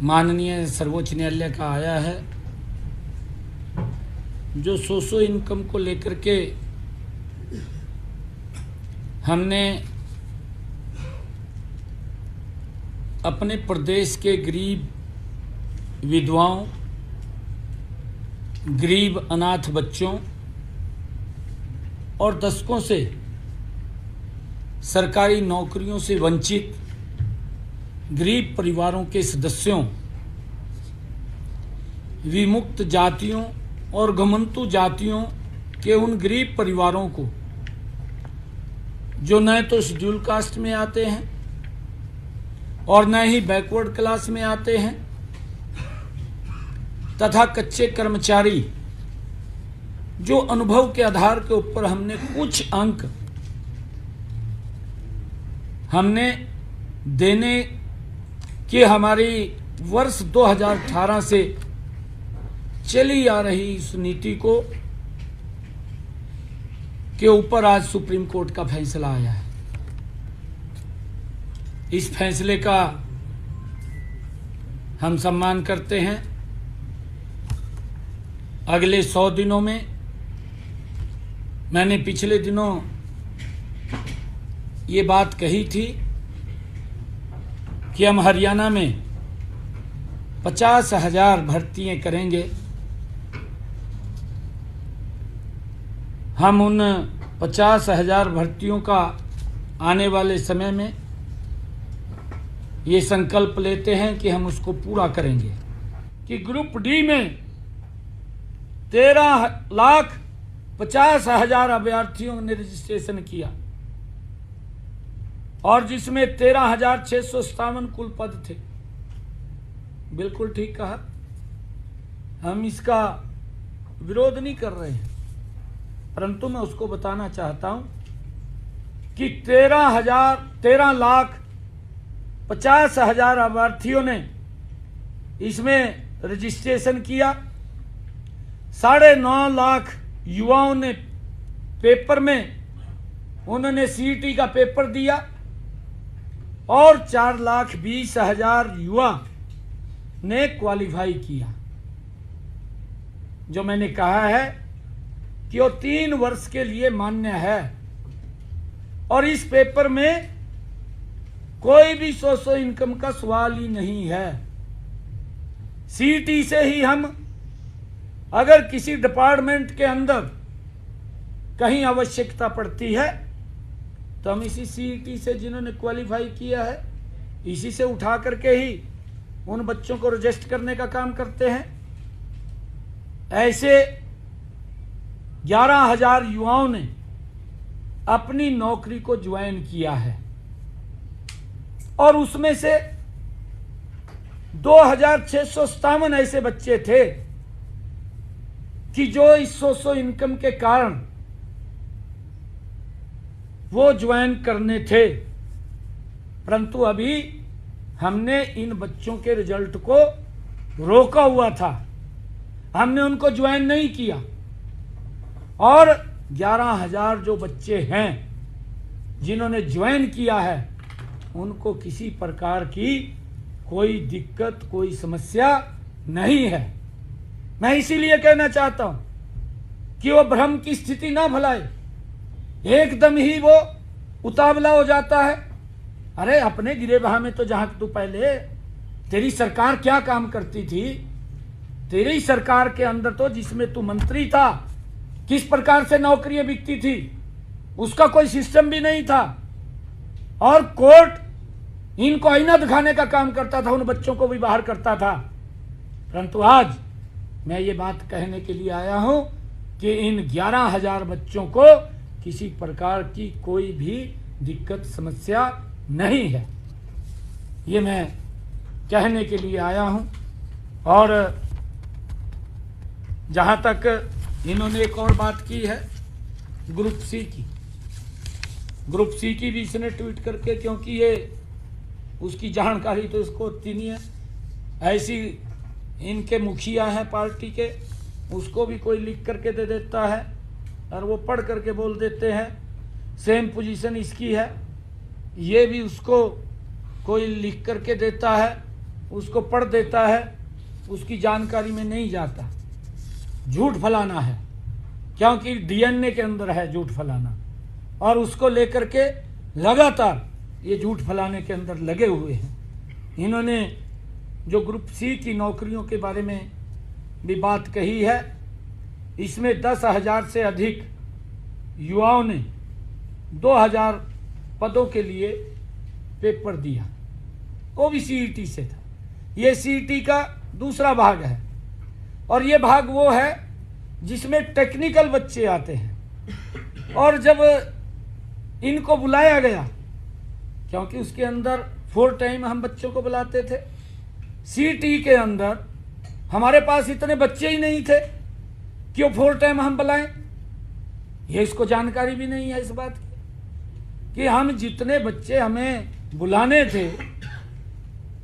माननीय सर्वोच्च न्यायालय का आया है, जो सोशो इनकम को लेकर के हमने अपने प्रदेश के गरीब विधवाओं, गरीब अनाथ बच्चों और दशकों से सरकारी नौकरियों से वंचित गरीब परिवारों के सदस्यों, विमुक्त जातियों और घुमंतु जातियों के उन गरीब परिवारों को जो न तो शेड्यूल कास्ट में आते हैं और न ही बैकवर्ड क्लास में आते हैं तथा कच्चे कर्मचारी, जो अनुभव के आधार के ऊपर हमने कुछ अंक हमने देने की हमारी वर्ष 2018 से चली आ रही इस नीति को के ऊपर आज सुप्रीम कोर्ट का फैसला आया है। इस फैसले का हम सम्मान करते हैं। अगले 100 दिनों में, मैंने पिछले दिनों ये बात कही थी कि हम हरियाणा में 50,000 भर्तियां करेंगे। हम उन 50,000 भर्तियों का आने वाले समय में ये संकल्प लेते हैं कि हम उसको पूरा करेंगे। कि ग्रुप डी में 13,50,000 अभ्यर्थियों ने रजिस्ट्रेशन किया और जिसमें 13,657 कुल पद थे। बिल्कुल ठीक कहा, हम इसका विरोध नहीं कर रहे हैं, परंतु मैं उसको बताना चाहता हूं कि 13,50,000 अभ्यर्थियों ने इसमें रजिस्ट्रेशन किया। 9.5 लाख युवाओं ने पेपर में उन्होंने सीईटी का पेपर दिया और 4,20,000 युवा ने क्वालिफाई किया। जो मैंने कहा है कि वो 3 वर्ष के लिए मान्य है और इस पेपर में कोई भी सोशो इनकम का सवाल ही नहीं है। सीईटी से ही हम अगर किसी डिपार्टमेंट के अंदर कहीं आवश्यकता पड़ती है तो हम इसी सीईटी से, जिन्होंने क्वालिफाई किया है, इसी से उठा करके ही उन बच्चों को रजिस्टर करने का काम करते हैं। ऐसे 11,000 युवाओं ने अपनी नौकरी को ज्वाइन किया है और उसमें से 2,657 ऐसे बच्चे थे कि जो इस सोशो इनकम के कारण वो ज्वाइन करने थे, परंतु अभी हमने इन बच्चों के रिजल्ट को रोका हुआ था, हमने उनको ज्वाइन नहीं किया। और 11,000 जो बच्चे हैं जिन्होंने ज्वाइन किया है, उनको किसी प्रकार की कोई दिक्कत, कोई समस्या नहीं है। मैं इसीलिए कहना चाहता हूं कि वो भ्रम की स्थिति ना फैलाए, एकदम ही वो उतावला हो जाता है। अरे अपने गिरेबां में तो जहां तू पहले, तेरी सरकार क्या काम करती थी, तेरी सरकार के अंदर तो जिसमें तू मंत्री था, किस प्रकार से नौकरियां बिकती थी, उसका कोई सिस्टम भी नहीं था और कोर्ट इनको आईना दिखाने का काम करता था, उन बच्चों को भी बाहर करता था। परंतु आज मैं ये बात कहने के लिए आया हूं कि इन 11,000 बच्चों को किसी प्रकार की कोई भी दिक्कत, समस्या नहीं है। ये मैं कहने के लिए आया हूं। और जहां तक इन्होंने एक और बात की है ग्रुप सी की, ग्रुप सी की भी इसने ट्वीट करके, क्योंकि ये उसकी जानकारी तो इसको होती नहीं है, ऐसी इनके मुखिया हैं पार्टी के, उसको भी कोई लिख करके दे देता है और वो पढ़ करके बोल देते हैं सेम पोजीशन इसकी है। ये भी उसको कोई लिख करके देता है उसको पढ़ देता है, उसकी जानकारी में नहीं जाता। झूठ फैलाना है, क्योंकि डीएनए के अंदर है झूठ फैलाना, और उसको लेकर के लगातार ये झूठ फैलाने के अंदर लगे हुए हैं। इन्होंने जो ग्रुप सी की नौकरियों के बारे में भी बात कही है, इसमें 10,000 से अधिक युवाओं ने 2,000 पदों के लिए पेपर दिया, वो भी सीईटी से था। ये सीईटी का दूसरा भाग है, और ये भाग वो है जिसमें टेक्निकल बच्चे आते हैं। और जब इनको बुलाया गया, क्योंकि उसके अंदर 4 टाइम हम बच्चों को बुलाते थे, सीईटी के अंदर हमारे पास इतने बच्चे ही नहीं थे कि वो 4 टाइम हम बुलाएं। ये इसको जानकारी भी नहीं है इस बात की कि हम जितने बच्चे हमें बुलाने थे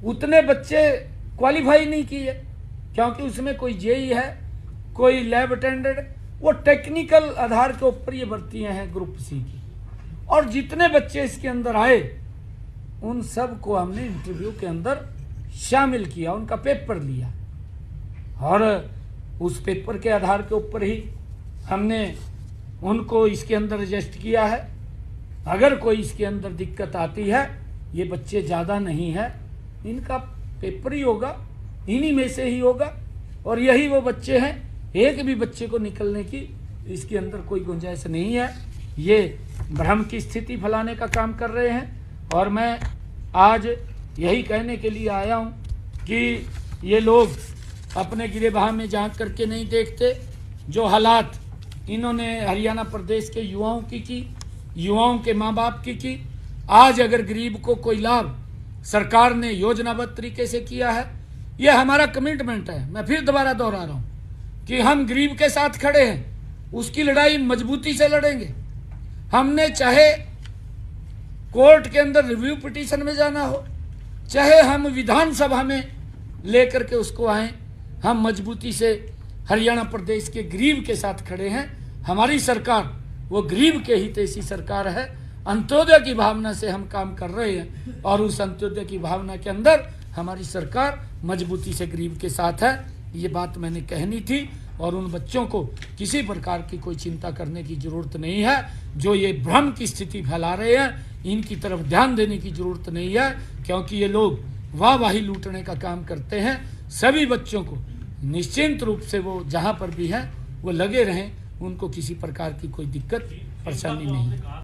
उतने बच्चे क्वालिफाई नहीं किए, क्योंकि उसमें कोई जेई है, कोई लैब अटेंडेंट, वो टेक्निकल आधार के ऊपर ये भर्तियां हैं ग्रुप सी की। और जितने बच्चे इसके अंदर आए उन सब को हमने इंटरव्यू के अंदर शामिल किया, उनका पेपर लिया, और उस पेपर के आधार के ऊपर ही हमने उनको इसके अंदर रजिस्टर किया है। अगर कोई इसके अंदर दिक्कत आती है, ये बच्चे ज़्यादा नहीं है, इनका पेपर ही होगा, इन्हीं में से ही होगा, और यही वो बच्चे हैं। एक भी बच्चे को निकलने की इसके अंदर कोई गुंजाइश नहीं है। ये भ्रम की स्थिति फैलाने का काम कर रहे हैं, और मैं आज यही कहने के लिए आया हूँ कि ये लोग अपने गिरेबान में झांक करके नहीं देखते। जो हालात इन्होंने हरियाणा प्रदेश के युवाओं की, युवाओं के माँ बाप की, आज अगर गरीब को कोई लाभ सरकार ने योजनाबद्ध तरीके से किया है, ये हमारा कमिटमेंट है। मैं फिर दोबारा दोहरा रहा हूँ कि हम गरीब के साथ खड़े हैं, उसकी लड़ाई मजबूती से लड़ेंगे। हमने चाहे कोर्ट के अंदर रिव्यू पिटीशन में जाना हो, चाहे हम विधानसभा में लेकर के उसको आए, हम मजबूती से हरियाणा प्रदेश के गरीब के साथ खड़े हैं। हमारी सरकार वो गरीब के हितैषी सरकार है। अंत्योदय की भावना से हम काम कर रहे हैं, और उस अंत्योदय की भावना के अंदर हमारी सरकार मजबूती से गरीब के साथ है। ये बात मैंने कहनी थी, और उन बच्चों को किसी प्रकार की कोई चिंता करने की जरूरत नहीं है। जो ये भ्रम की स्थिति फैला रहे हैं, इनकी तरफ ध्यान देने की जरूरत नहीं है, क्योंकि ये लोग वाहवाही लूटने का काम करते हैं। सभी बच्चों को निश्चिंत रूप से वो जहाँ पर भी हैं वो लगे रहें, उनको किसी प्रकार की कोई दिक्कत परेशानी नहीं है।